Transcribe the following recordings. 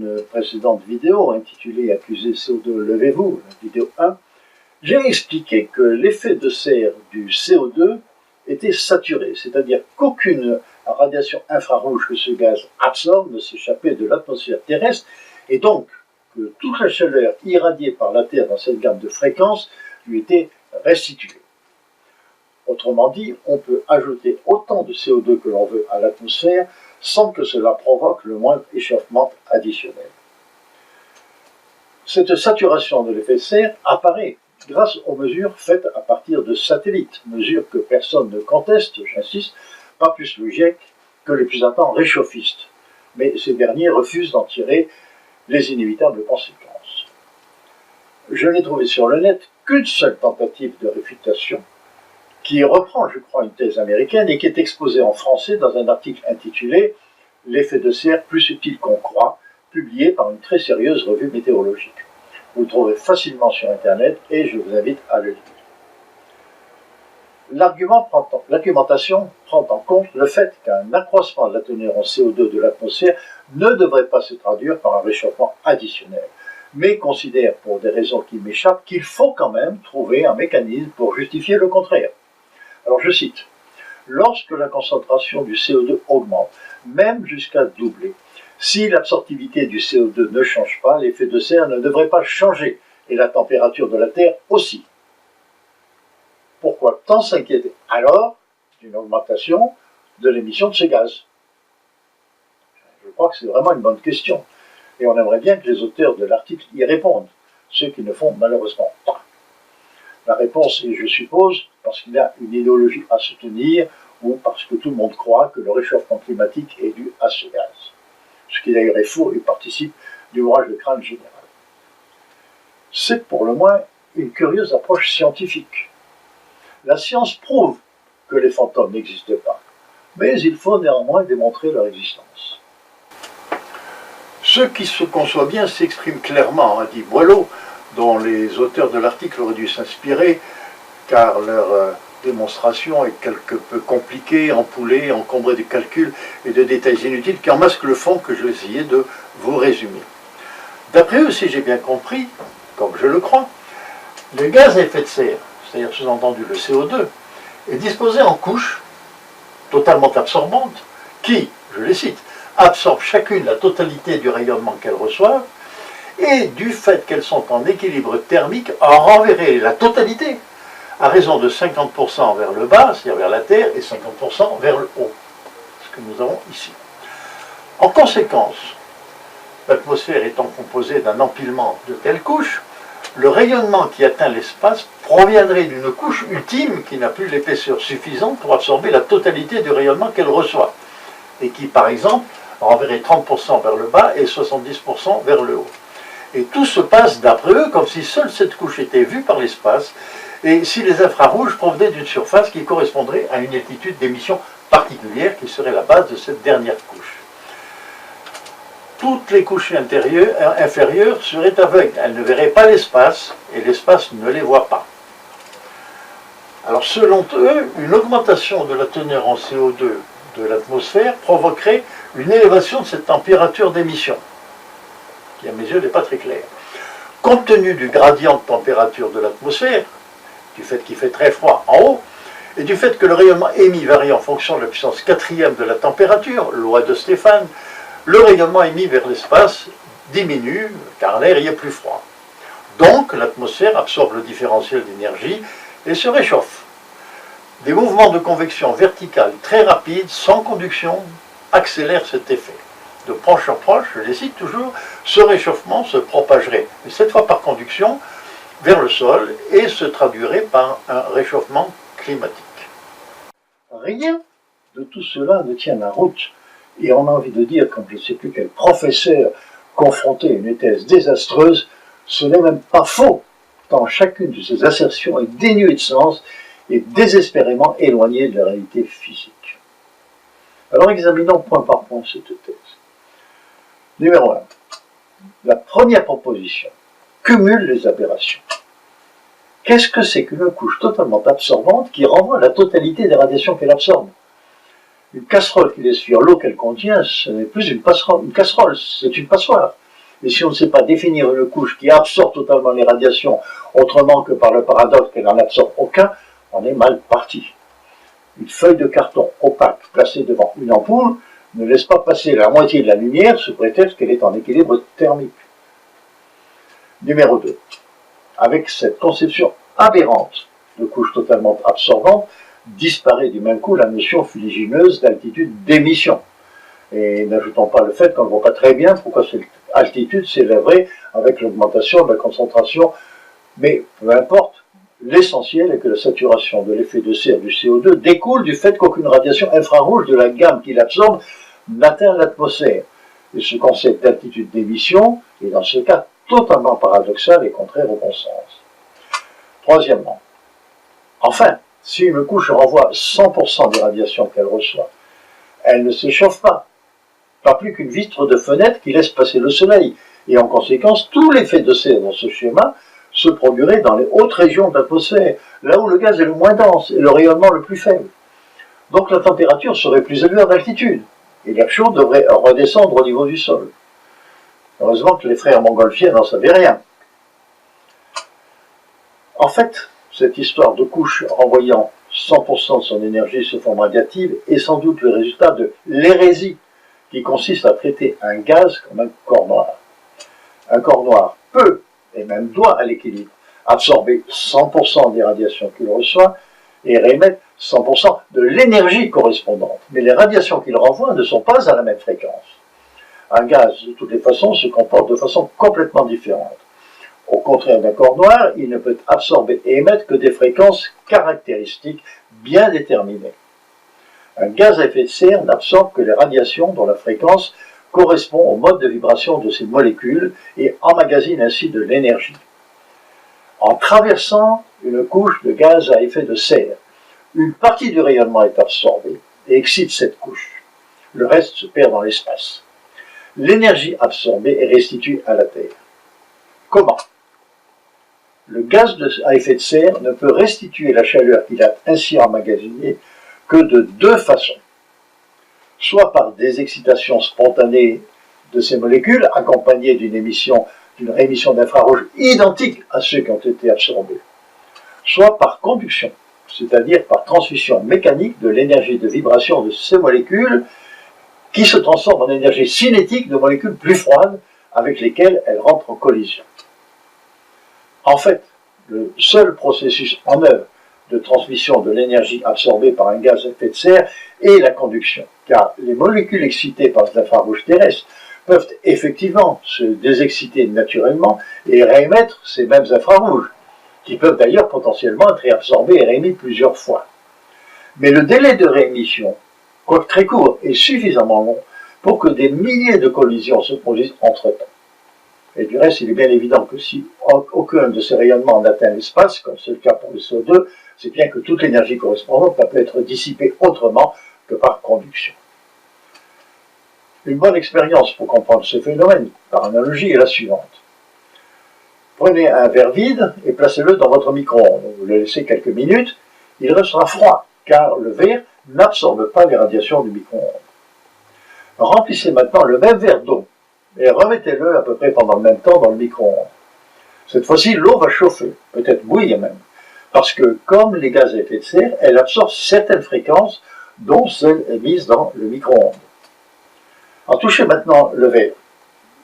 une précédente vidéo intitulée Accusé CO2, levez-vous, vidéo 1, j'ai expliqué que l'effet de serre du CO2 était saturé, c'est-à-dire qu'aucune radiation infrarouge que ce gaz absorbe ne s'échappait de l'atmosphère terrestre, et donc que toute la chaleur irradiée par la Terre dans cette gamme de fréquences lui était restituée. Autrement dit, on peut ajouter autant de CO2 que l'on veut à l'atmosphère sans que cela provoque le moindre échauffement additionnel. Cette saturation de l'effet de serre apparaît grâce aux mesures faites à partir de satellites, mesures que personne ne conteste, j'insiste, pas plus le GIEC que les plus ardents réchauffistes, mais ces derniers refusent d'en tirer les inévitables conséquences. Je n'ai trouvé sur le net qu'une seule tentative de réfutation, qui reprend, je crois, une thèse américaine et qui est exposée en français dans un article intitulé « L'effet de serre plus subtil qu'on croit », publié par une très sérieuse revue météorologique. Vous le trouverez facilement sur Internet et je vous invite à le lire. L'argumentation prend en compte le fait qu'un accroissement de la teneur en CO2 de l'atmosphère ne devrait pas se traduire par un réchauffement additionnel, mais considère, pour des raisons qui m'échappent, qu'il faut quand même trouver un mécanisme pour justifier le contraire. Alors je cite, « Lorsque la concentration du CO2 augmente, même jusqu'à doubler, si l'absorptivité du CO2 ne change pas, l'effet de serre ne devrait pas changer, et la température de la Terre aussi. Pourquoi tant s'inquiéter alors d'une augmentation de l'émission de ces gaz? Je crois que c'est vraiment une bonne question, et on aimerait bien que les auteurs de l'article y répondent, ceux qui ne font malheureusement pas. La réponse est, je suppose, parce qu'il y a une idéologie à soutenir, ou parce que tout le monde croit que le réchauffement climatique est dû à ce gaz. Ce qui d'ailleurs est faux et participe du bourrage de crâne général. C'est pour le moins une curieuse approche scientifique. La science prouve que les fantômes n'existent pas, mais il faut néanmoins démontrer leur existence. Ce qui se conçoit bien s'exprime clairement, a dit Boileau, dont les auteurs de l'article auraient dû s'inspirer, car leur démonstration est quelque peu compliquée, empoulée, encombrée de calculs et de détails inutiles qui en masquent le fond que je vais essayer de vous résumer. D'après eux, si j'ai bien compris, comme je le crois, le gaz à effet de serre, c'est-à-dire sous-entendu le CO2, est disposé en couches totalement absorbantes qui, je les cite, absorbent chacune la totalité du rayonnement qu'elles reçoivent et du fait qu'elles sont en équilibre thermique, en renverraient la totalité à raison de 50% vers le bas, c'est-à-dire vers la Terre, et 50% vers le haut, ce que nous avons ici. En conséquence, l'atmosphère étant composée d'un empilement de telles couches, le rayonnement qui atteint l'espace proviendrait d'une couche ultime qui n'a plus l'épaisseur suffisante pour absorber la totalité du rayonnement qu'elle reçoit, et qui, par exemple, renverrait 30% vers le bas et 70% vers le haut. Et tout se passe, d'après eux, comme si seule cette couche était vue par l'espace, et si les infrarouges provenaient d'une surface qui correspondrait à une altitude d'émission particulière qui serait la base de cette dernière couche. Toutes les couches inférieures seraient aveugles, elles ne verraient pas l'espace, et l'espace ne les voit pas. Alors selon eux, une augmentation de la teneur en CO2 de l'atmosphère provoquerait une élévation de cette température d'émission, qui à mes yeux n'est pas très claire. Compte tenu du gradient de température de l'atmosphère, du fait qu'il fait très froid en haut, et du fait que le rayonnement émis varie en fonction de la puissance quatrième de la température, loi de Stéphane, le rayonnement émis vers l'espace diminue, car l'air y est plus froid. Donc, l'atmosphère absorbe le différentiel d'énergie et se réchauffe. Des mouvements de convection verticale très rapides, sans conduction, accélèrent cet effet. De proche en proche, je les cite toujours, ce réchauffement se propagerait, mais cette fois par conduction, vers le sol et se traduirait par un réchauffement climatique. Rien de tout cela ne tient la route, et on a envie de dire, comme je ne sais plus quel professeur confronté à une thèse désastreuse, ce n'est même pas faux, tant chacune de ces assertions est dénuée de sens et désespérément éloignée de la réalité physique. Alors examinons point par point cette thèse. Numéro 1. La première proposition cumule les aberrations. Qu'est-ce que c'est qu'une couche totalement absorbante qui renvoie la totalité des radiations qu'elle absorbe? Une casserole qui laisse fuir l'eau qu'elle contient, ce n'est plus une casserole, c'est une passoire. Et si on ne sait pas définir une couche qui absorbe totalement les radiations, autrement que par le paradoxe qu'elle n'en absorbe aucun, on est mal parti. Une feuille de carton opaque placée devant une ampoule ne laisse pas passer la moitié de la lumière sous prétexte qu'elle est en équilibre thermique. Numéro 2. Avec cette conception aberrante de couche totalement absorbante, disparaît du même coup la notion fuligineuse d'altitude d'émission. Et n'ajoutons pas le fait qu'on ne voit pas très bien pourquoi cette altitude s'élèverait avec l'augmentation de la concentration, mais peu importe, l'essentiel est que la saturation de l'effet de serre du CO2 découle du fait qu'aucune radiation infrarouge de la gamme qu'il absorbe n'atteint l'atmosphère. Et ce concept d'altitude d'émission est dans ce cas totalement paradoxal et contraire au bon sens. Troisièmement, enfin, si une couche renvoie 100% des radiations qu'elle reçoit, elle ne s'échauffe pas plus qu'une vitre de fenêtre qui laisse passer le soleil, et en conséquence, tout l'effet de serre dans ce schéma se produirait dans les hautes régions de l'atmosphère, là où le gaz est le moins dense et le rayonnement le plus faible. Donc la température serait plus élevée en altitude, et l'air chaud devrait redescendre au niveau du sol. Heureusement que les frères montgolfiers n'en savaient rien. En fait, cette histoire de couche renvoyant 100% de son énergie sous forme radiative est sans doute le résultat de l'hérésie qui consiste à traiter un gaz comme un corps noir. Un corps noir peut, et même doit à l'équilibre, absorber 100% des radiations qu'il reçoit et réémettre 100% de l'énergie correspondante. Mais les radiations qu'il renvoie ne sont pas à la même fréquence. Un gaz, de toutes les façons, se comporte de façon complètement différente. Au contraire d'un corps noir, il ne peut absorber et émettre que des fréquences caractéristiques bien déterminées. Un gaz à effet de serre n'absorbe que les radiations dont la fréquence correspond au mode de vibration de ses molécules et emmagasine ainsi de l'énergie. En traversant une couche de gaz à effet de serre, une partie du rayonnement est absorbée et excite cette couche. Le reste se perd dans l'espace. L'énergie absorbée est restituée à la Terre. Comment ? Le gaz à effet de serre ne peut restituer la chaleur qu'il a ainsi emmagasinée que de deux façons. Soit par des excitations spontanées de ces molécules, accompagnées d'une réémission d'infrarouge identique à ceux qui ont été absorbés, soit par conduction, c'est-à-dire par transmission mécanique de l'énergie de vibration de ces molécules qui se transforme en énergie cinétique de molécules plus froides avec lesquelles elles rentrent en collision. En fait, le seul processus en œuvre de transmission de l'énergie absorbée par un gaz à effet de serre est la conduction, car les molécules excitées par l'infrarouge terrestre peuvent effectivement se désexciter naturellement et réémettre ces mêmes infrarouges, qui peuvent d'ailleurs potentiellement être réabsorbés et réémis plusieurs fois. Mais le délai de réémission, quoique très court, est suffisamment long pour que des milliers de collisions se produisent entre-temps. Et du reste, il est bien évident que si aucun de ces rayonnements n'atteint l'espace, comme c'est le cas pour le CO2, c'est bien que toute l'énergie correspondante peut être dissipée autrement que par conduction. Une bonne expérience pour comprendre ce phénomène, par analogie, est la suivante. Prenez un verre vide et placez-le dans votre micro-ondes. Vous le laissez quelques minutes, il restera froid, car le verre n'absorbe pas les radiations du micro-ondes. Remplissez maintenant le même verre d'eau et remettez-le à peu près pendant le même temps dans le micro-ondes. Cette fois-ci, l'eau va chauffer, peut-être bouillir même, parce que comme les gaz à effet de serre, elle absorbe certaines fréquences dont celles émises dans le micro-ondes. En touchez maintenant le verre.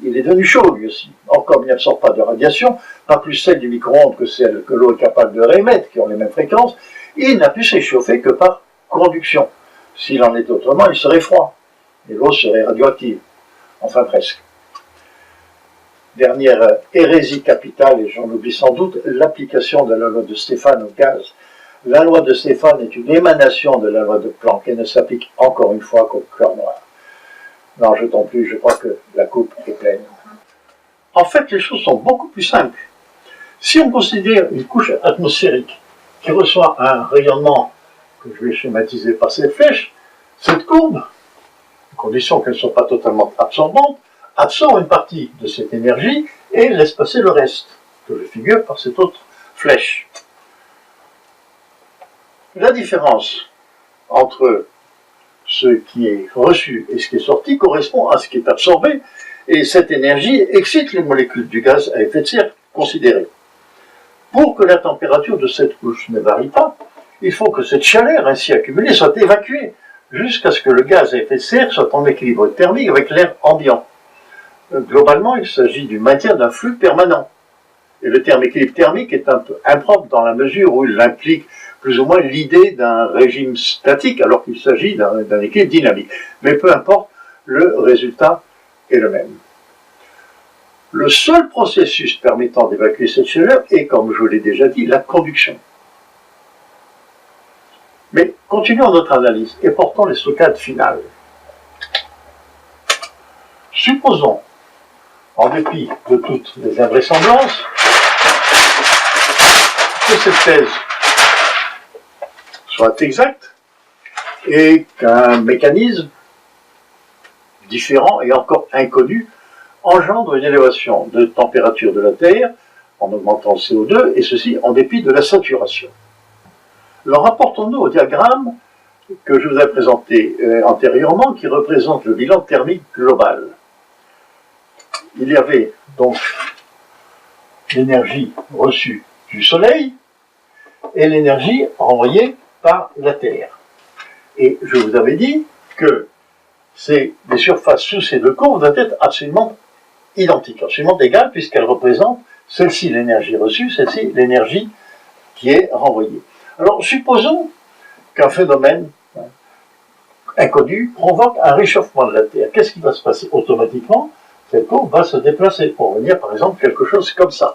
Il est devenu chaud lui aussi. Or, comme il n'absorbe pas de radiation, pas plus celle du micro-ondes que celle que l'eau est capable de réémettre, qui ont les mêmes fréquences, il n'a pu s'échauffer que par conduction. S'il en est autrement, il serait froid, et l'eau serait radioactive. Enfin, presque. Dernière hérésie capitale, et j'en oublie sans doute, l'application de la loi de Stéphane au gaz. La loi de Stéphane est une émanation de la loi de Planck et ne s'applique encore une fois qu'au corps noir. N'en jetons plus, je crois que la coupe est pleine. En fait, les choses sont beaucoup plus simples. Si on considère une couche atmosphérique qui reçoit un rayonnement que je vais schématiser par cette flèche, cette courbe, à condition qu'elle ne soit pas totalement absorbante, absorbe une partie de cette énergie et laisse passer le reste, que je figure par cette autre flèche. La différence entre ce qui est reçu et ce qui est sorti correspond à ce qui est absorbé Et cette énergie excite les molécules du gaz à effet de serre considérées. Pour que la température de cette couche ne varie pas, il faut que cette chaleur ainsi accumulée soit évacuée jusqu'à ce que le gaz à effet de serre soit en équilibre thermique avec l'air ambiant. Globalement, il s'agit du maintien d'un flux permanent. Et le terme équilibre thermique est un peu impropre dans la mesure où il implique plus ou moins l'idée d'un régime statique alors qu'il s'agit d'un équilibre dynamique. Mais peu importe, le résultat est le même. Le seul processus permettant d'évacuer cette chaleur est, comme je vous l'ai déjà dit, la conduction. Mais continuons notre analyse et portons les stockades finales. Supposons, en dépit de toutes les invraisemblances, que cette thèse soit exacte et qu'un mécanisme différent et encore inconnu engendre une élévation de température de la Terre en augmentant le CO2, et ceci en dépit de la saturation. Alors rapportons-nous au diagramme que je vous ai présenté antérieurement, qui représente le bilan thermique global. Il y avait donc l'énergie reçue du Soleil et l'énergie renvoyée par la Terre. Et je vous avais dit que les surfaces sous ces deux courbes doivent être absolument identiques, absolument égales, puisqu'elles représentent celle-ci l'énergie reçue, celle-ci l'énergie qui est renvoyée. Alors supposons qu'un phénomène inconnu provoque un réchauffement de la Terre. Qu'est-ce qui va se passer? Automatiquement, cette courbe va se déplacer pour venir, par exemple, quelque chose comme ça.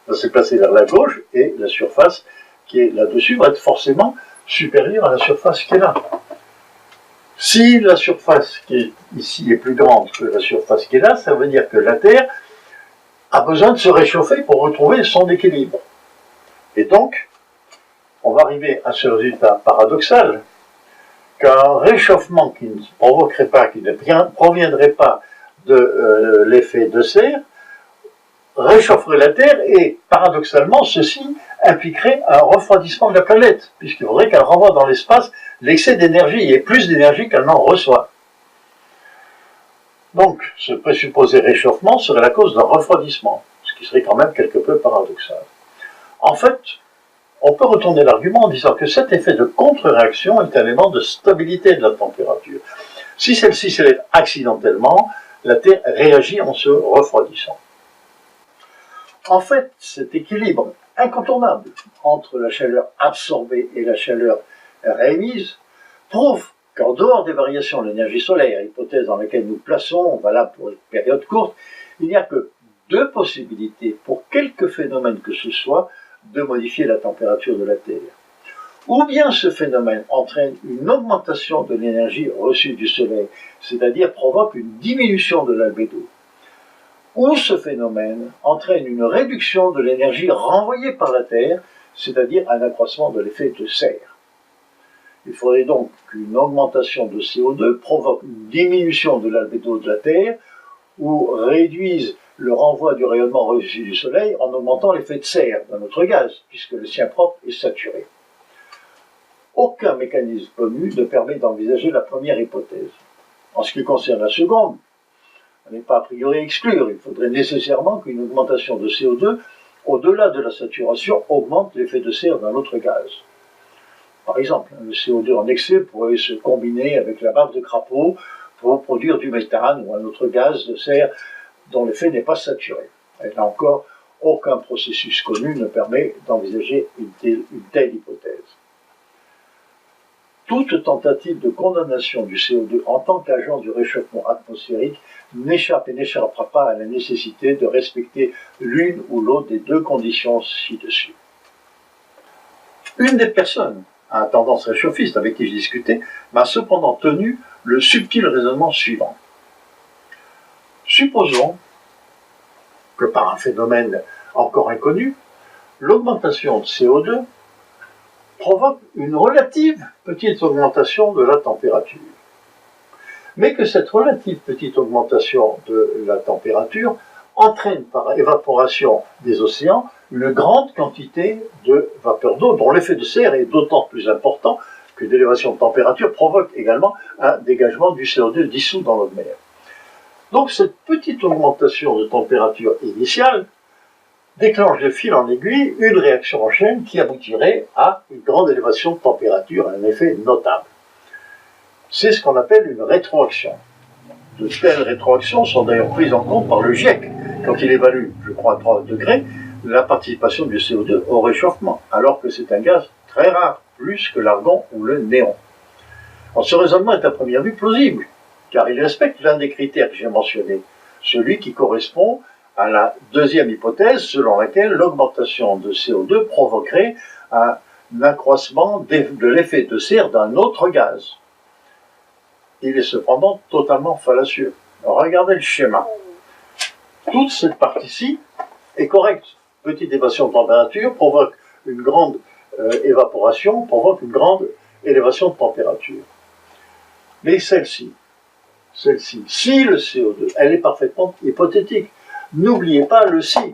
Elle va se déplacer vers la gauche et la surface qui est là-dessus va être forcément supérieure à la surface qui est là. Si la surface qui est ici est plus grande que la surface qui est là, ça veut dire que la Terre a besoin de se réchauffer pour retrouver son équilibre. Et donc, on va arriver à ce résultat paradoxal qu'un réchauffement qui ne provoquerait pas, qui ne proviendrait pas de l'effet de serre, réchaufferait la Terre et, paradoxalement, ceci impliquerait un refroidissement de la planète, puisqu'il faudrait qu'elle renvoie dans l'espace l'excès d'énergie et plus d'énergie qu'elle n'en reçoit. Donc, ce présupposé réchauffement serait la cause d'un refroidissement, ce qui serait quand même quelque peu paradoxal. En fait, on peut retourner l'argument en disant que cet effet de contre-réaction est un élément de stabilité de la température. Si celle-ci s'élève accidentellement, la Terre réagit en se refroidissant. En fait, cet équilibre incontournable entre la chaleur absorbée et la chaleur réémise prouve qu'en dehors des variations de l'énergie solaire, hypothèse dans laquelle nous plaçons, valable pour une période courte, il n'y a que deux possibilités pour quelque phénomène que ce soit de modifier la température de la Terre. Ou bien ce phénomène entraîne une augmentation de l'énergie reçue du Soleil, c'est-à-dire provoque une diminution de l'albédo. Ou ce phénomène entraîne une réduction de l'énergie renvoyée par la Terre, c'est-à-dire un accroissement de l'effet de serre. Il faudrait donc qu'une augmentation de CO2 provoque une diminution de l'albédo de la Terre ou réduise le renvoi du rayonnement reçu du Soleil en augmentant l'effet de serre d'un autre gaz, puisque le sien propre est saturé. Aucun mécanisme connu ne permet d'envisager la première hypothèse. En ce qui concerne la seconde, elle n'est pas a priori à exclure. Il faudrait nécessairement qu'une augmentation de CO2, au-delà de la saturation, augmente l'effet de serre d'un autre gaz. Par exemple, le CO2 en excès pourrait se combiner avec la bave de crapaud pour produire du méthane ou un autre gaz de serre dont l'effet n'est pas saturé. Et là encore, aucun processus connu ne permet d'envisager une telle hypothèse. Toute tentative de condamnation du CO2 en tant qu'agent du réchauffement atmosphérique n'échappe et n'échappera pas à la nécessité de respecter l'une ou l'autre des deux conditions ci-dessus. Une des personnes à tendance réchauffiste avec qui je discutais m'a cependant tenu le subtil raisonnement suivant. Supposons que par un phénomène encore inconnu, l'augmentation de CO2 provoque une relative petite augmentation de la température. Mais que cette relative petite augmentation de la température entraîne par évaporation des océans une grande quantité de vapeur d'eau dont l'effet de serre est d'autant plus important que l'élévation de température provoque également un dégagement du CO2 dissous dans l'eau de mer. Donc cette petite augmentation de température initiale déclenche de fil en aiguille une réaction en chaîne qui aboutirait à une grande élévation de température, un effet notable. C'est ce qu'on appelle une rétroaction. De telles rétroactions sont d'ailleurs prises en compte par le GIEC quand il évalue, je crois à 3 degrés, la participation du CO2 au réchauffement, alors que c'est un gaz très rare, plus que l'argon ou le néon. Alors, ce raisonnement est à première vue plausible, car il respecte l'un des critères que j'ai mentionné, celui qui correspond à la deuxième hypothèse selon laquelle l'augmentation de CO2 provoquerait un accroissement de l'effet de serre d'un autre gaz. Il est cependant totalement fallacieux. Alors, regardez le schéma. Toute cette partie-ci est correcte. Petite élévation de température provoque une grande évaporation, provoque une grande élévation de température. Mais celle-ci, si le CO2, elle est parfaitement hypothétique. N'oubliez pas le si.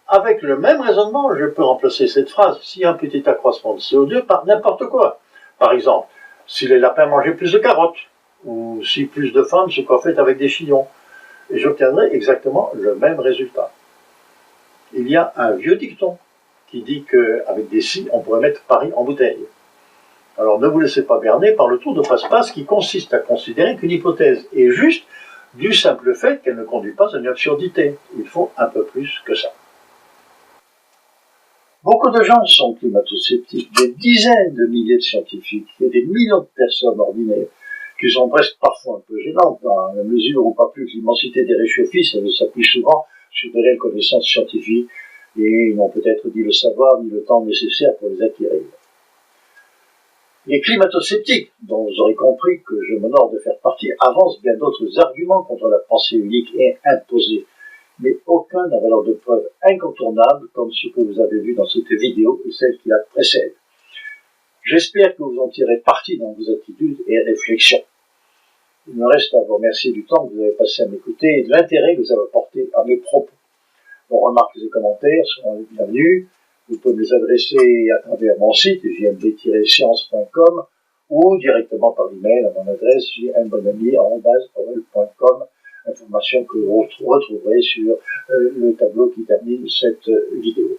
Avec le même raisonnement, je peux remplacer cette phrase, si un petit accroissement de CO2 par n'importe quoi. Par exemple, si les lapins mangeaient plus de carottes, ou si plus de femmes se coiffaient avec des chignons, et j'obtiendrai exactement le même résultat. Il y a un vieux dicton qui dit qu'avec des si, on pourrait mettre Paris en bouteille. Alors ne vous laissez pas berner par le tour de passe-passe qui consiste à considérer qu'une hypothèse est juste du simple fait qu'elle ne conduit pas à une absurdité. Il faut un peu plus que ça. Beaucoup de gens sont climato-sceptiques, des dizaines de milliers de scientifiques et des millions de personnes ordinaires qui sont presque parfois un peu gênantes dans la mesure où pas plus que l'immensité des réchauffistes s'appuie souvent sur de réelles connaissances scientifiques et ils n'ont peut-être ni le savoir ni le temps nécessaire pour les acquérir. Les climato-sceptiques, dont vous aurez compris que je m'honore de faire partie, avancent bien d'autres arguments contre la pensée unique et imposée, mais aucun n'a valeur de preuve incontournable comme ce que vous avez vu dans cette vidéo et celle qui la précède. J'espère que vous en tirez parti dans vos attitudes et réflexions. Il me reste à vous remercier du temps que vous avez passé à m'écouter et de l'intérêt que vous avez porté à mes propos. Vos remarques et commentaires seront les bienvenus. Vous pouvez me les adresser à travers mon site jmb-science.com ou directement par email à mon adresse jmbonami@orwell.com, information que vous retrouverez sur le tableau qui termine cette vidéo.